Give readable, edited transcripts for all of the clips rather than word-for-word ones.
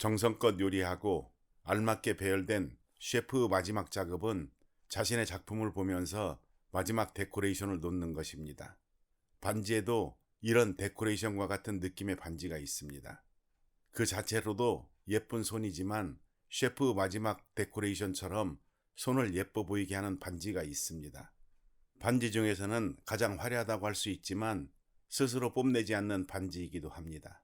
정성껏 요리하고 알맞게 배열된 셰프의 마지막 작업은 자신의 작품을 보면서 마지막 데코레이션을 놓는 것입니다. 반지에도 이런 데코레이션과 같은 느낌의 반지가 있습니다. 그 자체로도 예쁜 손이지만 셰프의 마지막 데코레이션처럼 손을 예뻐 보이게 하는 반지가 있습니다. 반지 중에서는 가장 화려하다고 할 수 있지만 스스로 뽐내지 않는 반지이기도 합니다.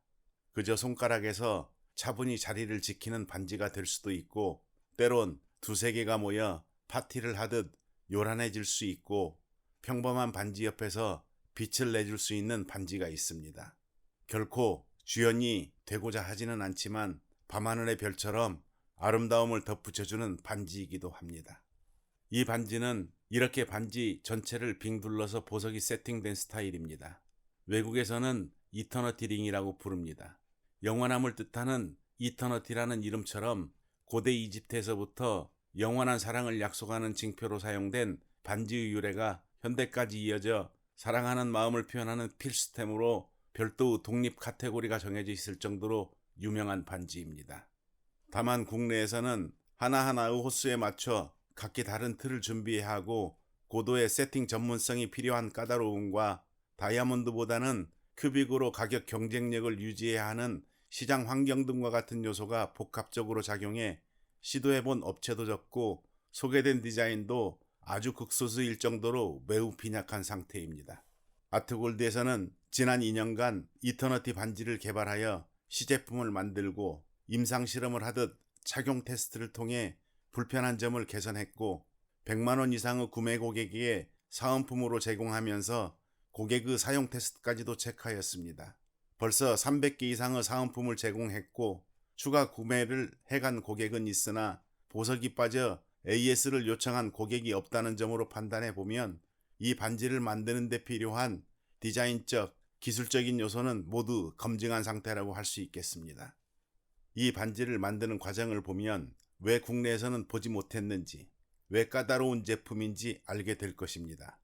그저 손가락에서 차분히 자리를 지키는 반지가 될 수도 있고, 때론 두세 개가 모여 파티를 하듯 요란해질 수 있고, 평범한 반지 옆에서 빛을 내줄 수 있는 반지가 있습니다. 결코 주연이 되고자 하지는 않지만 밤하늘의 별처럼 아름다움을 덧붙여주는 반지이기도 합니다. 이 반지는 이렇게 반지 전체를 빙 둘러서 보석이 세팅된 스타일입니다. 외국에서는 이터너티 링이라고 부릅니다. 영원함을 뜻하는 이터너티라는 이름처럼 고대 이집트에서부터 영원한 사랑을 약속하는 징표로 사용된 반지의 유래가 현대까지 이어져 사랑하는 마음을 표현하는 필수템으로 별도의 독립 카테고리가 정해져 있을 정도로 유명한 반지입니다. 다만 국내에서는 하나하나의 호수에 맞춰 각기 다른 틀을 준비해야 하고, 고도의 세팅 전문성이 필요한 까다로움과 다이아몬드보다는 큐빅으로 가격 경쟁력을 유지해야 하는 시장 환경 등과 같은 요소가 복합적으로 작용해 시도해본 업체도 적고 소개된 디자인도 아주 극소수일 정도로 매우 빈약한 상태입니다. 아트골드에서는 지난 2년간 이터너티 반지를 개발하여 시제품을 만들고 임상실험을 하듯 착용 테스트를 통해 불편한 점을 개선했고, 100만원 이상의 구매 고객에게 사은품으로 제공하면서 고객의 사용 테스트까지도 체크하였습니다. 벌써 300개 이상의 사은품을 제공했고, 추가 구매를 해간 고객은 있으나 보석이 빠져 AS를 요청한 고객이 없다는 점으로 판단해 보면 이 반지를 만드는 데 필요한 디자인적, 기술적인 요소는 모두 검증한 상태라고 할 수 있겠습니다. 이 반지를 만드는 과정을 보면 왜 국내에서는 보지 못했는지, 왜 까다로운 제품인지 알게 될 것입니다.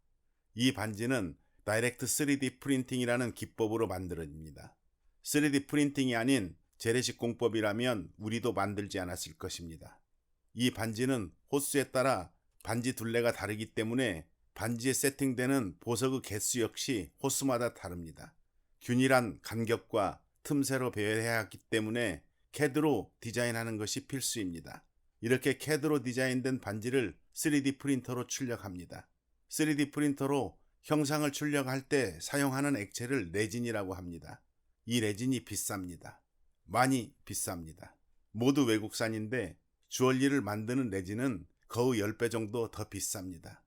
이 반지는 다이렉트 3D 프린팅이라는 기법으로 만들어집니다. 3D 프린팅이 아닌 재래식 공법이라면 우리도 만들지 않았을 것입니다. 이 반지는 호수에 따라 반지 둘레가 다르기 때문에 반지에 세팅되는 보석의 개수 역시 호수마다 다릅니다. 균일한 간격과 틈새로 배열해야 하기 때문에 CAD로 디자인하는 것이 필수입니다. 이렇게 CAD로 디자인된 반지를 3D 프린터로 출력합니다. 3D 프린터로 형상을 출력할 때 사용하는 액체를 레진이라고 합니다. 이 레진이 비쌉니다. 많이 비쌉니다. 모두 외국산인데 주얼리를 만드는 레진은 거의 10배 정도 더 비쌉니다.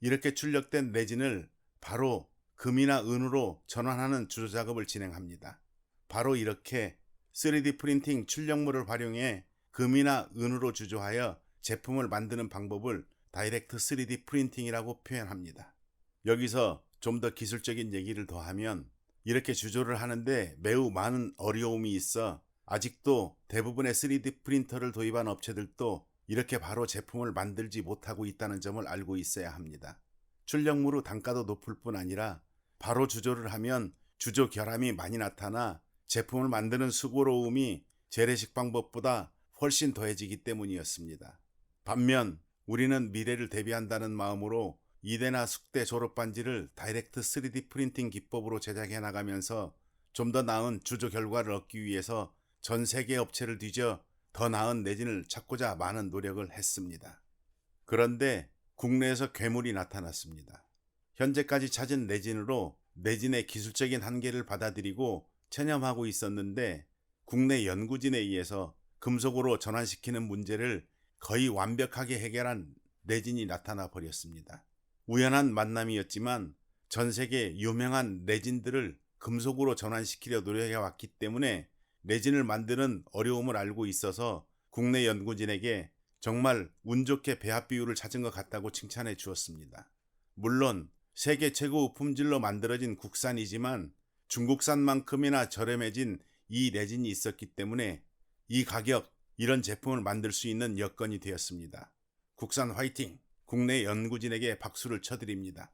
이렇게 출력된 레진을 바로 금이나 은으로 전환하는 주조 작업을 진행합니다. 바로 이렇게 3D 프린팅 출력물을 활용해 금이나 은으로 주조하여 제품을 만드는 방법을 다이렉트 3D 프린팅이라고 표현합니다. 여기서 좀 더 기술적인 얘기를 더하면, 이렇게 주조를 하는데 매우 많은 어려움이 있어 아직도 대부분의 3D 프린터를 도입한 업체들도 이렇게 바로 제품을 만들지 못하고 있다는 점을 알고 있어야 합니다. 출력물의 단가도 높을 뿐 아니라 바로 주조를 하면 주조 결함이 많이 나타나 제품을 만드는 수고로움이 재래식 방법보다 훨씬 더해지기 때문이었습니다. 반면 우리는 미래를 대비한다는 마음으로 이대나 숙대 졸업반지를 다이렉트 3D 프린팅 기법으로 제작해 나가면서 좀 더 나은 주조 결과를 얻기 위해서 전 세계 업체를 뒤져 더 나은 레진을 찾고자 많은 노력을 했습니다. 그런데 국내에서 괴물이 나타났습니다. 현재까지 찾은 레진으로 레진의 기술적인 한계를 받아들이고 체념하고 있었는데, 국내 연구진에 의해서 금속으로 전환시키는 문제를 거의 완벽하게 해결한 레진이 나타나 버렸습니다. 우연한 만남이었지만 전 세계 유명한 레진들을 금속으로 전환시키려 노력해 왔기 때문에 레진을 만드는 어려움을 알고 있어서 국내 연구진에게 정말 운 좋게 배합 비율을 찾은 것 같다고 칭찬해 주었습니다. 물론 세계 최고 품질로 만들어진 국산이지만 중국산만큼이나 저렴해진 이 레진이 있었기 때문에 이 가격, 이런 제품을 만들 수 있는 여건이 되었습니다. 국산 화이팅! 국내 연구진에게 박수를 쳐드립니다.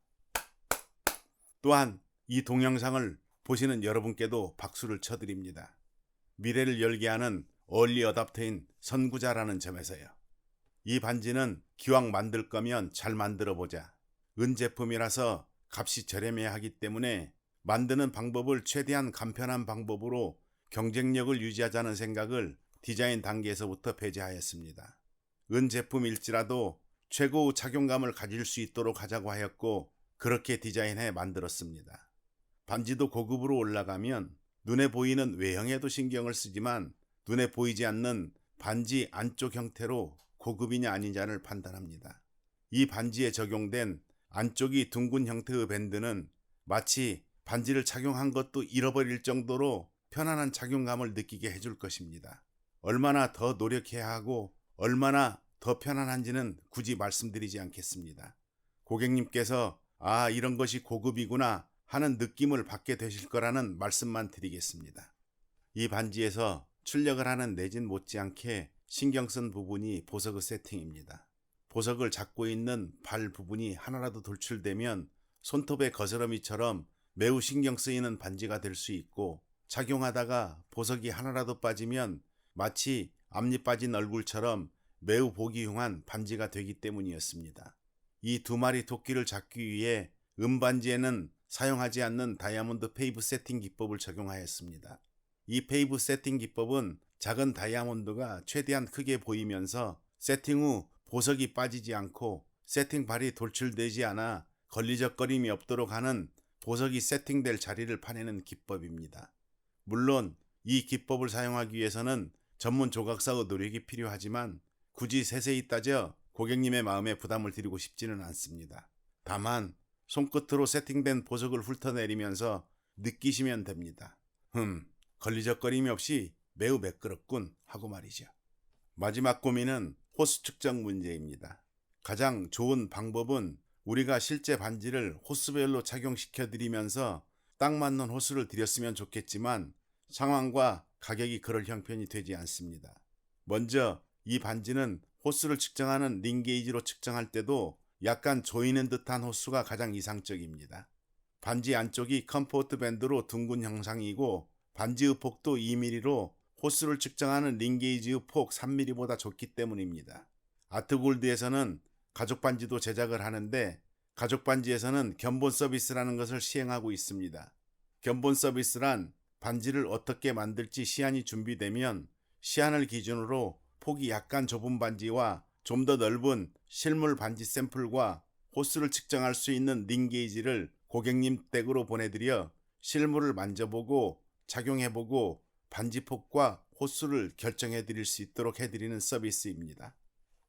또한 이 동영상을 보시는 여러분께도 박수를 쳐드립니다. 미래를 열게 하는 얼리 어답터인 선구자라는 점에서요. 이 반지는 기왕 만들 거면 잘 만들어 보자. 은제품이라서 값이 저렴해야 하기 때문에 만드는 방법을 최대한 간편한 방법으로 경쟁력을 유지하자는 생각을 디자인 단계에서부터 배제하였습니다. 은제품일지라도 최고의 착용감을 가질 수 있도록 하자고 하였고 그렇게 디자인해 만들었습니다. 반지도 고급으로 올라가면 눈에 보이는 외형에도 신경을 쓰지만 눈에 보이지 않는 반지 안쪽 형태로 고급이냐 아니냐를 판단합니다. 이 반지에 적용된 안쪽이 둥근 형태의 밴드는 마치 반지를 착용한 것도 잃어버릴 정도로 편안한 착용감을 느끼게 해줄 것입니다. 얼마나 더 노력해야 하고 얼마나 더 편안한지는 굳이 말씀드리지 않겠습니다. 고객님께서 이런 것이 고급이구나 하는 느낌을 받게 되실 거라는 말씀만 드리겠습니다. 이 반지에서 출력을 하는 내진 못지않게 신경 쓴 부분이 보석의 세팅입니다. 보석을 잡고 있는 발 부분이 하나라도 돌출되면 손톱의 거스러미처럼 매우 신경 쓰이는 반지가 될 수 있고 착용하다가 보석이 하나라도 빠지면 마치 앞니 빠진 얼굴처럼 매우 보기 흉한 반지가 되기 때문이었습니다. 이 두 마리 토끼를 잡기 위해 은반지에는 사용하지 않는 다이아몬드 페이브 세팅 기법을 적용하였습니다. 이 페이브 세팅 기법은 작은 다이아몬드가 최대한 크게 보이면서 세팅 후 보석이 빠지지 않고 세팅 발이 돌출되지 않아 걸리적거림이 없도록 하는 보석이 세팅될 자리를 파내는 기법입니다. 물론 이 기법을 사용하기 위해서는 전문 조각사의 노력이 필요하지만 굳이 세세히 따져 고객님의 마음에 부담을 드리고 싶지는 않습니다. 다만 손끝으로 세팅된 보석을 훑어내리면서 느끼시면 됩니다. 걸리적거림이 없이 매우 매끄럽군 하고 말이죠. 마지막 고민은 호수 측정 문제입니다. 가장 좋은 방법은 우리가 실제 반지를 호수별로 착용시켜 드리면서 딱 맞는 호수를 드렸으면 좋겠지만 상황과 가격이 그럴 형편이 되지 않습니다. 먼저 이 반지는 호수를 측정하는 링게이지로 측정할 때도 약간 조이는 듯한 호수가 가장 이상적입니다. 반지 안쪽이 컴포트 밴드로 둥근 형상이고 반지의 폭도 2mm로 호수를 측정하는 링게이지의 폭 3mm보다 좁기 때문입니다. 아트골드에서는 가죽 반지도 제작을 하는데 가죽 반지에서는 견본 서비스라는 것을 시행하고 있습니다. 견본 서비스란 반지를 어떻게 만들지 시안이 준비되면 시안을 기준으로 폭이 약간 좁은 반지와 좀 더 넓은 실물 반지 샘플과 호수를 측정할 수 있는 링게이지를 고객님 댁으로 보내드려 실물을 만져보고 착용해보고 반지 폭과 호수를 결정해 드릴 수 있도록 해드리는 서비스입니다.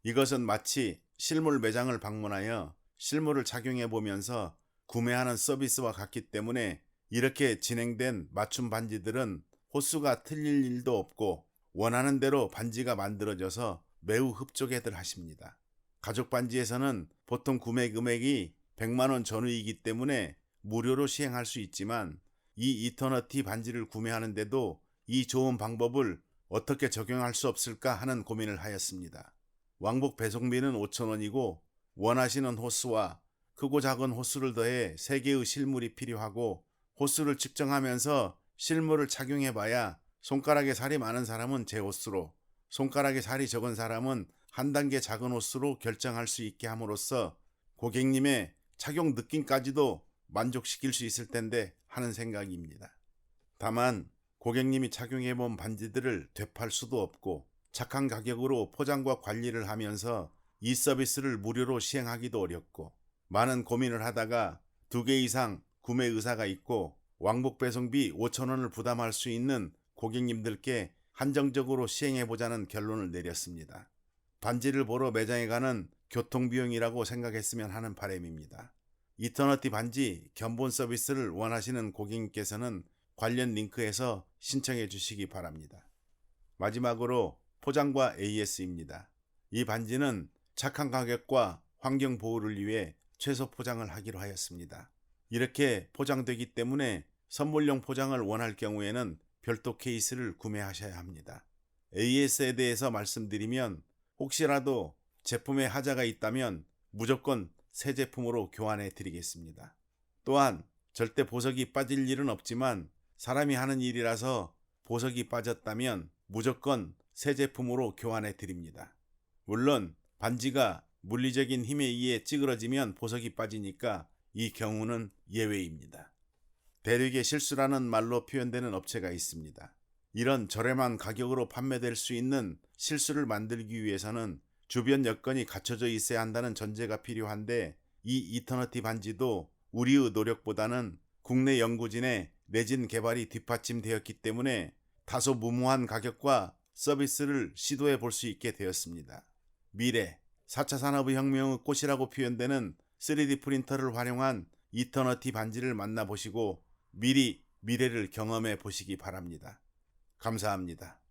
이것은 마치 실물 매장을 방문하여 실물을 착용해 보면서 구매하는 서비스와 같기 때문에 이렇게 진행된 맞춤 반지들은 호수가 틀릴 일도 없고 원하는 대로 반지가 만들어져서 매우 흡족해들 하십니다. 가죽 반지에서는 보통 구매 금액이 100만원 전후이기 때문에 무료로 시행할 수 있지만 이 이터너티 반지를 구매하는데도 이 좋은 방법을 어떻게 적용할 수 없을까 하는 고민을 하였습니다. 왕복 배송비는 5,000원이고 원하시는 호수와 크고 작은 호수를 더해 3개의 실물이 필요하고 호수를 측정하면서 실물을 착용해봐야 손가락에 살이 많은 사람은 제 호수로 손가락에 살이 적은 사람은 한 단계 작은 호수로 결정할 수 있게 함으로써 고객님의 착용 느낌까지도 만족시킬 수 있을 텐데 하는 생각입니다. 다만 고객님이 착용해본 반지들을 되팔 수도 없고 착한 가격으로 포장과 관리를 하면서 이 서비스를 무료로 시행하기도 어렵고 많은 고민을 하다가 2개 이상 구매 의사가 있고 왕복 배송비 5,000원을 부담할 수 있는 고객님들께 한정적으로 시행해보자는 결론을 내렸습니다. 반지를 보러 매장에 가는 교통비용이라고 생각했으면 하는 바람입니다. 이터너티 반지 견본 서비스를 원하시는 고객님께서는 관련 링크에서 신청해 주시기 바랍니다. 마지막으로 포장과 AS입니다. 이 반지는 착한 가격과 환경 보호를 위해 최소 포장을 하기로 하였습니다. 이렇게 포장되기 때문에 선물용 포장을 원할 경우에는 별도 케이스를 구매하셔야 합니다. AS에 대해서 말씀드리면 혹시라도 제품에 하자가 있다면 무조건 새 제품으로 교환해 드리겠습니다. 또한 절대 보석이 빠질 일은 없지만 사람이 하는 일이라서 보석이 빠졌다면 무조건 새 제품으로 교환해 드립니다. 물론 반지가 물리적인 힘에 의해 찌그러지면 보석이 빠지니까 이 경우는 예외입니다. 대륙의 실수라는 말로 표현되는 업체가 있습니다. 이런 저렴한 가격으로 판매될 수 있는 실수를 만들기 위해서는 주변 여건이 갖춰져 있어야 한다는 전제가 필요한데, 이 이터너티 반지도 우리의 노력보다는 국내 연구진의 내진 개발이 뒷받침되었기 때문에 다소 무모한 가격과 서비스를 시도해 볼 수 있게 되었습니다. 미래, 4차 산업혁명의 꽃이라고 표현되는 3D 프린터를 활용한 이터너티 반지를 만나보시고 미리 미래를 경험해 보시기 바랍니다. 감사합니다.